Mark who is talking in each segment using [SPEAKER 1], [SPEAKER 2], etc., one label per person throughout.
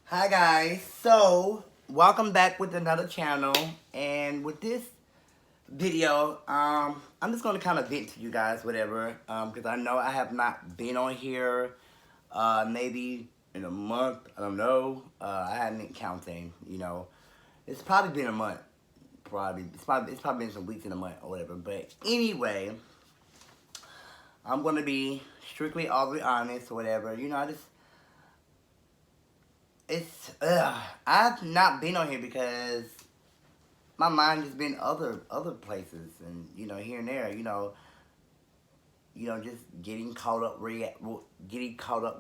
[SPEAKER 1] Hi guys, so welcome back with another channel, and with this video, I'm just gonna kind of vent to you guys, whatever, because I know I have not been on here, maybe in a month. I don't know. I haven't been counting. It's probably been a month. It's probably been some weeks in a month or whatever. But anyway, I'm gonna be strictly all the honest or whatever. I just I've not been on here because my mind has been other places, and here and there, just getting caught up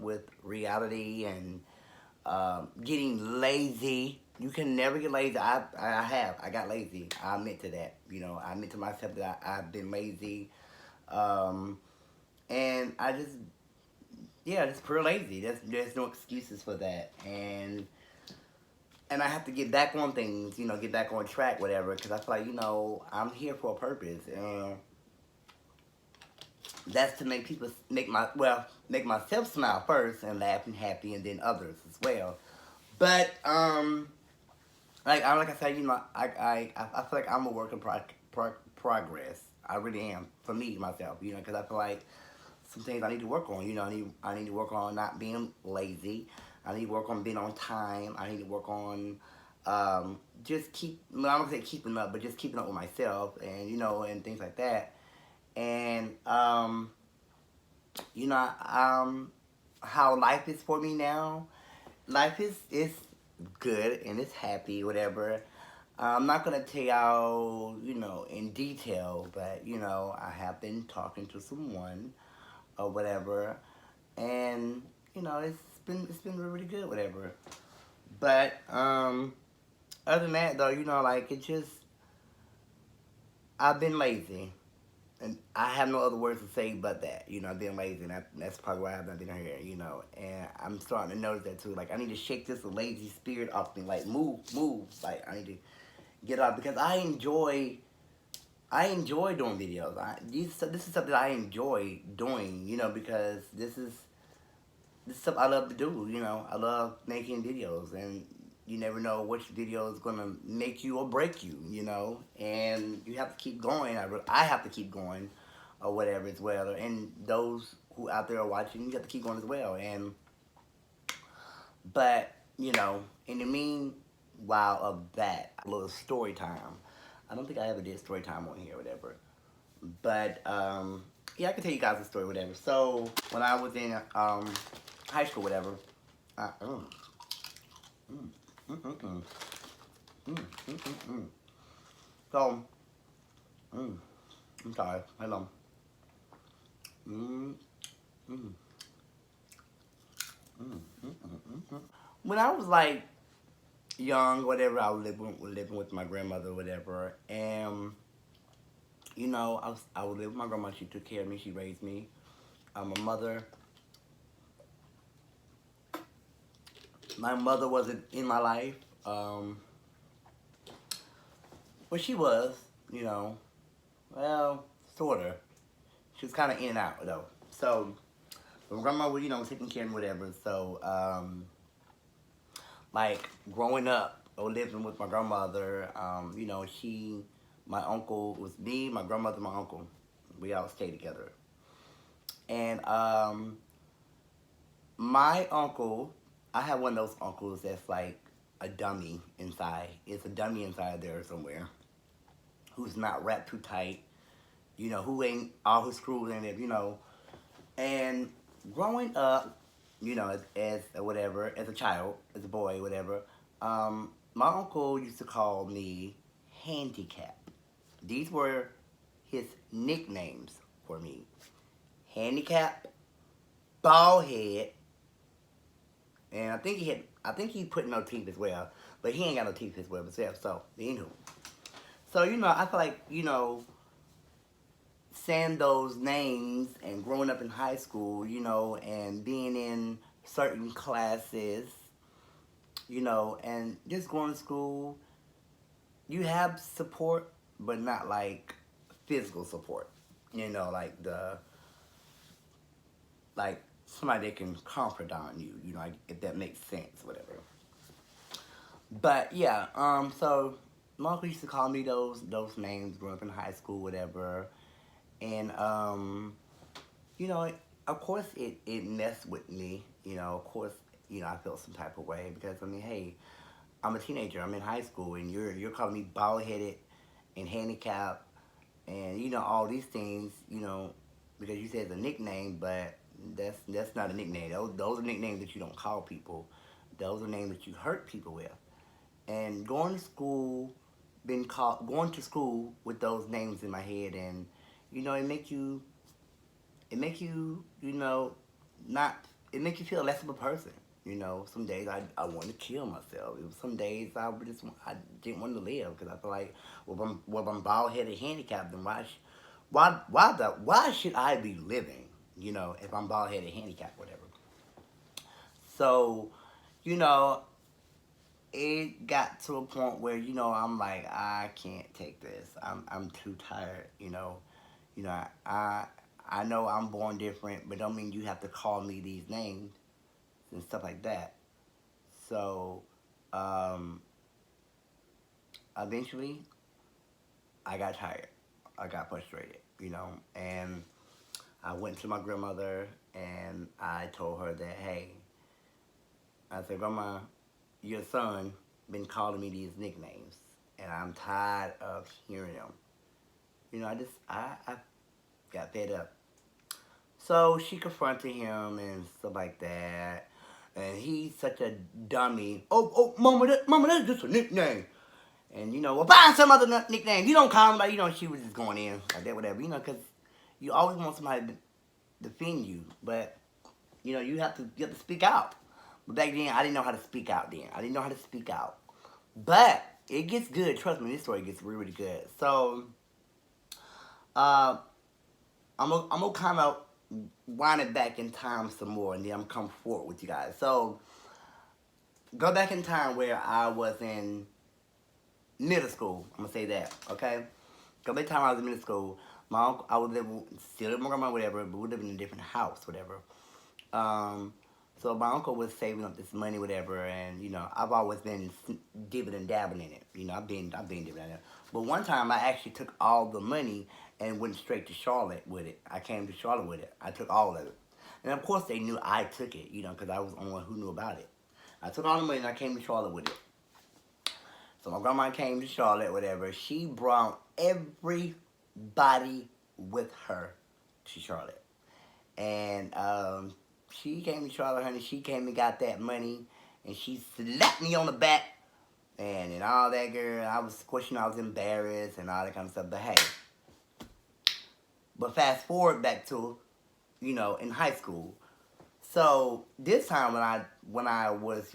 [SPEAKER 1] with reality, and getting lazy. You can never get lazy. I got lazy. I admit to that. I admit to myself that I've been lazy, um, and I just, yeah, just pure lazy. There's no excuses for that, and I have to get back on things, get back on track, whatever, because I feel like, I'm here for a purpose, and that's to make people, make myself smile first and laugh and happy, and then others as well. But, like I said, I feel like I'm a work in progress. I really am, for me, myself, because I feel like some things I need to work on. I need to work on not being lazy. I need to work on being on time. I need to work on just well, I'm gonna say keeping up, but just keeping up with myself, and and things like that. And you know, how life is for me now. Life is good and it's happy, whatever. I'm not gonna tell y'all, in detail, but I have been talking to someone or whatever, and it's been really, really good, whatever. But other than that, though, like, it just, I've been lazy, and I have no other words to say but that. I've been lazy, and that's probably why I have not been here. And I'm starting to notice that too. Like, I need to shake this lazy spirit off me. Like, move, move. Like, I need to get up, because I enjoy doing videos. This is something that I enjoy doing. Because this is stuff I love to do. I love making videos, and you never know which video is gonna make you or break you. And you have to keep going. I have to keep going, or whatever as well. And those who out there are watching, you have to keep going as well. But in the meanwhile of that, a little story time. I don't think I ever did story time on here, or whatever. But yeah, I can tell you guys a story, whatever. So when I was in high school, whatever. Uh, mm, mm, mm, mm, mm, mm, mm, mm, mm. So, mm, I'm sorry. Hold on. Mm, mm, mm, mm, mm, mm, mm. When I was like young, whatever, I was living with my grandmother, whatever, and I would live with my grandma. She took care of me. She raised me. My mother wasn't in my life. Um, well, she was, you know, well, sorta. She was kind of in and out though. So my grandma was, taking care of me, whatever. So, like, growing up or living with my grandmother, my uncle was me, my grandmother, my uncle. We all stayed together. And my uncle, I have one of those uncles that's like a dummy inside. It's a dummy inside there somewhere, who's not wrapped too tight, who ain't all his screws in it, And growing up, as whatever, as a child, as a boy, whatever, my uncle used to call me Handicap. These were his nicknames for me. Handicap, bald head, and I think he put no teeth as well, but he ain't got no teeth as well himself. So anywho, so I feel like saying those names and growing up in high school, and being in certain classes, and just going to school, you have support, but not like physical support. Like somebody that can confidant you, if that makes sense, whatever. But yeah, so my uncle used to call me those names growing up in high school, whatever. And you know, of course it messed with me. Of course, I felt some type of way because I mean, hey, I'm a teenager. I'm in high school, and you're calling me bald headed and handicapped, and all these things. Because you said it's a nickname, but that's not a nickname. Those are nicknames that you don't call people. Those are names that you hurt people with. And going to school with those names in my head, and it make you not it make you feel less of a person. Some days I want to kill myself. Some days I didn't want to live because I feel like, well, I'm bald headed handicapped, then why should I be living? If I'm bald headed handicapped, whatever. So, you know, it got to a point where I'm like, I can't take this. I'm too tired. I know I'm born different, but don't mean you have to call me these names and stuff like that. So, um, eventually, I got tired. I got frustrated, and I went to my grandmother and I told her that, hey, I said, Grandma, your son been calling me these nicknames, and I'm tired of hearing them. I got fed up. So she confronted him and stuff like that. And he's such a dummy. Oh, mama, that's just a nickname. And well, find some other nickname. You don't call him like, she was just going in like that, whatever. Because you always want somebody to defend you, but you have to speak out. But back then, I didn't know how to speak out. Then I didn't know how to speak out. But it gets good. Trust me, this story gets really, really good. So, uh, I'm gonna kind of wind it back in time some more, and then I'm come forward with you guys. So, go back in time where I was in middle school. I'm gonna say that, okay? Go back to time I was in middle school. My uncle, I was living still with my grandma, whatever, but we living in a different house, whatever. Um, so my uncle was saving up this money, whatever, and I've always been dibbing and dabbing in it. I've been dibbing in it. But one time I actually took all the money and went straight to Charlotte with it. I came to Charlotte with it. I took all of it, and of course they knew I took it, because I was the only one who knew about it. I took all the money and I came to Charlotte with it. So my grandma came to Charlotte, whatever. She brought everybody with her to Charlotte. And she came to Charlotte, honey. She came and got that money, and she slapped me on the back, and all that, girl. I was, of course, I was embarrassed and all that kind of stuff. But hey, but fast forward back to, in high school. So this time when I was,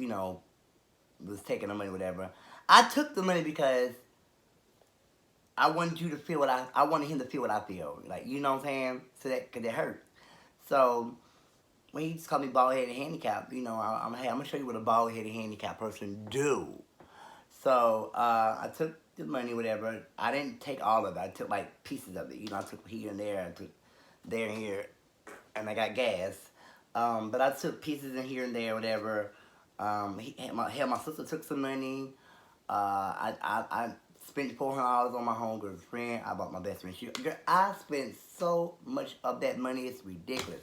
[SPEAKER 1] was taking the money, whatever, I took the money because I wanted you to feel what I wanted him to feel what I feel. Like, you know what I'm saying? So that, cause it hurt. So when he just called me bald headed handicap, hey, I'm gonna show you what a bald headed handicap person do. So I took the money, whatever. I didn't take all of it. I took like pieces of it. I took here and there. I took there and here, and I got gas. But I took pieces in here and there, whatever. My sister took some money. I spent $400 on my homegirl's friend. I bought my best friend shoes. Girl, I spent so much of that money. It's ridiculous.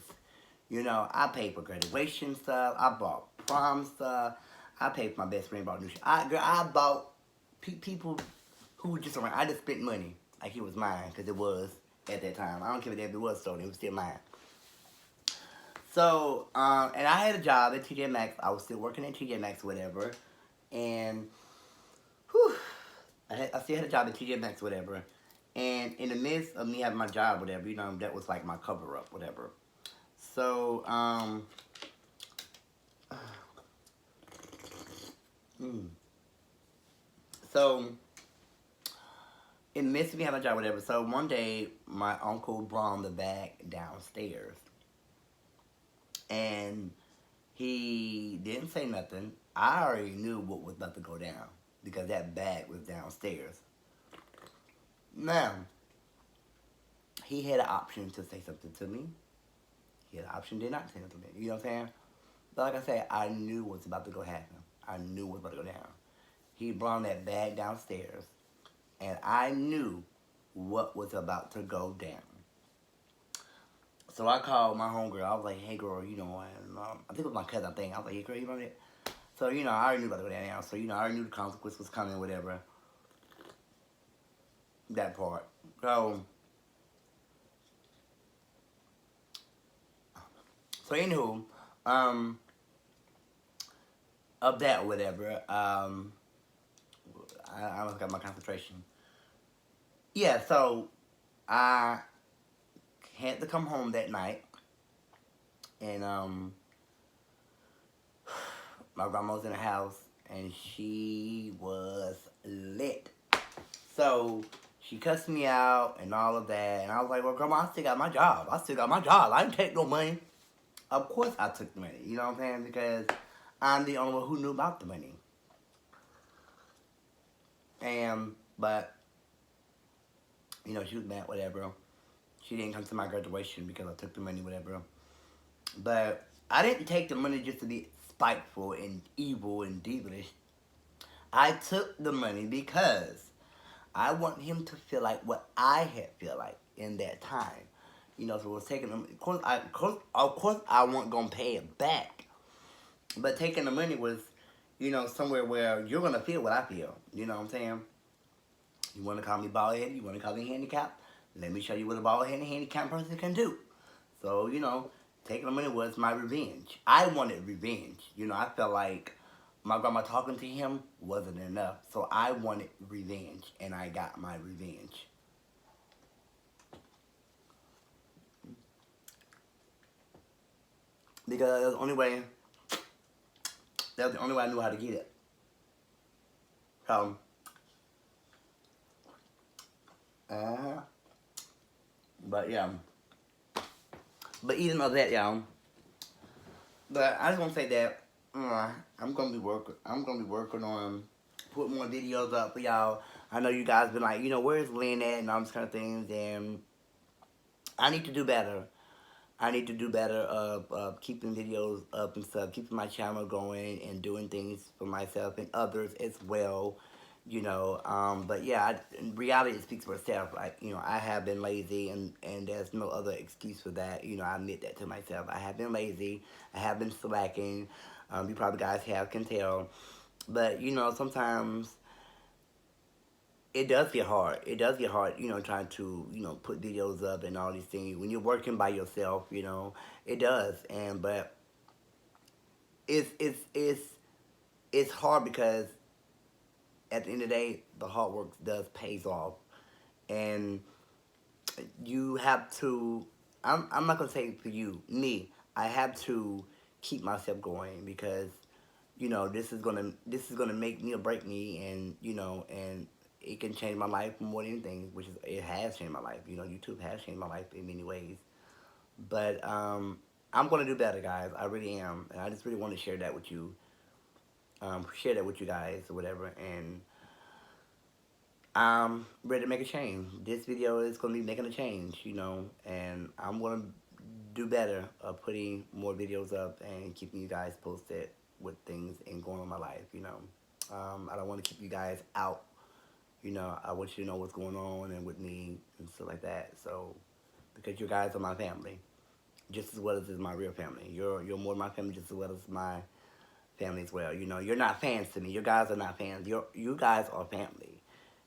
[SPEAKER 1] I paid for graduation stuff. I bought prom stuff. I paid for my best friend bought new shoes. I bought people who were just around. I just spent money like it was mine because it was at that time. I don't care if it was stolen. It was still mine. So, and I had a job at TJ Maxx. I was still working at TJ Maxx, whatever. And, whew, I still had a job at TJ Maxx, whatever. And in the midst of me having my job, whatever, that was like my cover up, whatever. So, mm, so in the midst of me having a job, whatever. So one day, my uncle brought the bag downstairs, and he didn't say nothing. I already knew what was about to go down because that bag was downstairs. Now, he had an option to say something to me. He had an option to not say something to me. You know what I'm saying? But like I said, I knew what was about to go happen. I knew what was about to go down. he brought that bag downstairs, and I knew what was about to go down. So I called my homegirl. I was like, "Hey, girl, and, I think it was my cousin. I think I was like, "Hey, girl, you know that?" So I already knew about to go down. So I already knew the consequence was coming, whatever. That part. So anywho, um, of that, whatever. I almost got my concentration. Yeah. So I had to come home that night, and my grandma was in the house, and she was lit. So she cussed me out and all of that, and I was like, "Well, grandma, I still got my job. I still got my job. I didn't take no money." Of course, I took the money. You know what I'm saying? Because I'm the only one who knew about the money. And but she was mad, whatever. She didn't come to my graduation because I took the money, whatever. But I didn't take the money just to be spiteful and evil and devilish. I took the money because I want him to feel like what I had feel like in that time. So it was taking them. Of course, I wasn't gonna pay it back. But taking the money was, somewhere where you're gonna feel what I feel. You know what I'm saying? You want to call me bald headed? You want to call me handicapped? Let me show you what a bald headed handicapped person can do. So taking the money was my revenge. I wanted revenge. I felt like my grandma talking to him wasn't enough. So I wanted revenge, and I got my revenge. Because that was the only way I knew how to get it. So, uh, but yeah. But even of that, y'all. But I just want to say that I'm gonna be working. I'm gonna be working on putting more videos up for y'all. I know you guys been like, where's Lynn at and all these kind of things, and I need to do better. I need to do better of keeping videos up and stuff, keeping my channel going and doing things for myself and others as well. But yeah, in reality, it speaks for itself. Like, I have been lazy, and there's no other excuse for that. I admit that to myself. I have been lazy. I have been slacking. You probably guys can tell. But, sometimes it does get hard. It does get hard, trying to, put videos up and all these things. When you're working by yourself, it does. But it's, it's, it's, it's hard because at the end of the day, the hard work does pays off. And you have to, I'm not going to say for you, me, I have to keep myself going because, this is gonna make me or break me, and it can change my life more than anything, which is, it has changed my life. YouTube has changed my life in many ways. But I'm gonna do better, guys. I really am, and I just really want to share that with you, share that with you guys or whatever, and I'm ready to make a change. This video is going to be making a change, and I'm going to do better of putting more videos up and keeping you guys posted with things and going on in my life, I don't want to keep you guys out, I want you to know what's going on and with me and stuff like that, so, because you guys are my family, just as well as is my real family. You're more my family just as well as my family as well. You're not fans to me. You guys are not fans. You guys are family.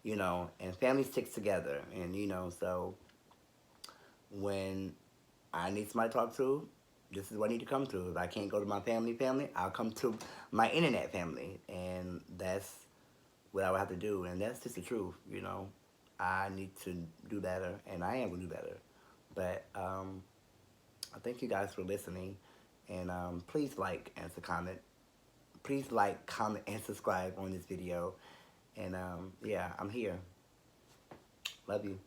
[SPEAKER 1] And family sticks together. And so when I need somebody to talk to, this is what I need to come to. If I can't go to my family, I'll come to my internet family, and that's what I would have to do. And that's just the truth. I need to do better, and I am gonna do better. But I thank you guys for listening, and please like and comment. Please like, comment, and subscribe on this video. And yeah, I'm here. Love you.